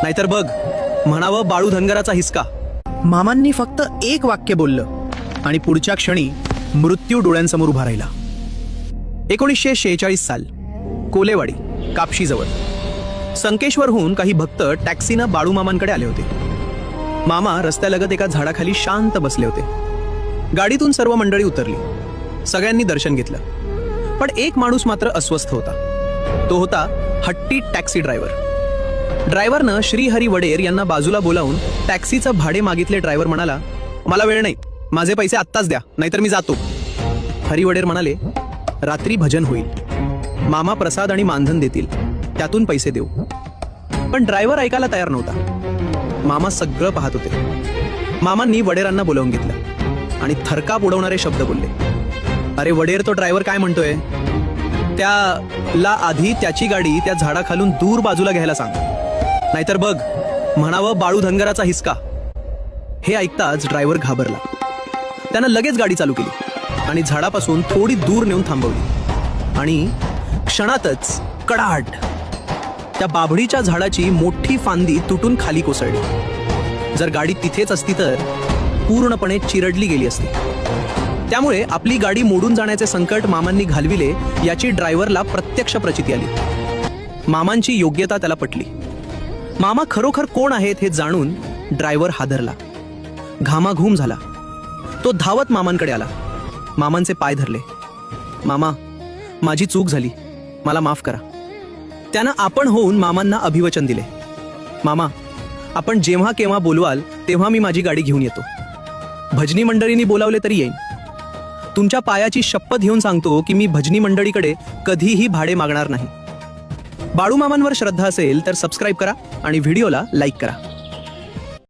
नाहीतर बघ म्हणावं बाळू धनगराचा हिसका. मामांनी फक्त एक वाक्य बोललं आणि पुढच्या क्षणी मृत्यू डोळ्यांसमोर उभा राहिला. 1946 साल, कोलेवाडी, कापशीजवळ. संकेश्वरहून काही भक्त टॅक्सीनं बाळू मामांकडे आले होते. मामा रस्त्यालगत एका झाडाखाली शांत बसले होते. गाडीतून सर्व मंडळी उतरली. सगळ्यांनी दर्शन घेतलं. पण एक माणूस मात्र अस्वस्थ होता. तो होता हट्टी टॅक्सी ड्रायव्हर. ड्रायव्हरनं श्रीहरी वडेर यांना बाजूला बोलावून टॅक्सीचं भाडे मागितले. ड्रायव्हर म्हणाला, मला वेळ नाही, माझे पैसे आत्ताच द्या, नाहीतर मी जातो. हरी वडेर म्हणाले, रात्री भजन होईल, मामा प्रसाद आणि मानधन देतील, त्यातून पैसे देऊ. पण ड्रायव्हर ऐकायला तयार नव्हता. मामा सगळं पाहत होते. मामांनी वडेरांना बोलावून घेतलं आणि थरकाप उडवणारे शब्द बोलले. अरे वडेर, तो ड्रायव्हर काय म्हणतोय त्याला आधी त्याची गाडी त्या झाडाखालून दूर बाजूला घ्यायला सांग, नाहीतर बघ म्हणावं बाळू धनगराचा हिसका. हे ऐकताच ड्रायव्हर घाबरला. त्यानं लगेच गाडी चालू केली आणि झाडापासून थोडी दूर नेऊन थांबवली. आणि क्षणातच कडाड, त्या बाभळीच्या झाडाची मोठी फांदी तुटून खाली कोसळली. जर गाडी तिथेच असती तर पूर्णपणे चिरडली गेली असती. त्यामुळे आपली गाडी मोडून जाण्याचे संकट मामांनी घालविले याची ड्रायव्हरला प्रत्यक्ष प्रचिती आली. मामांची योग्यता त्याला पटली. मामा खरोखर कोण आहेत हे जाणून ड्रायव्हर हादरला, घामाघूम झाला. तो धावत मामांकडे आला. मामांचे पाय धरले. मामा, माझी चूक झाली, मला माफ करा. त्यानं आपण होऊन मामांना अभिवचन दिले. मामा, आपण जेव्हा केव्हा बोलवाल तेव्हा मी माझी गाडी घेऊन येतो. भजनी मंडळींनी बोलावले तरी येईन. तुमच्या पायाची शपथ घेऊन सांगतो की मी भजनी मंडळीकडे कधीही भाडे मागणार नाही. बाळू मामांवर श्रद्धा असेल तर सबस्क्राईब करा आणि व्हिडिओला लाईक करा.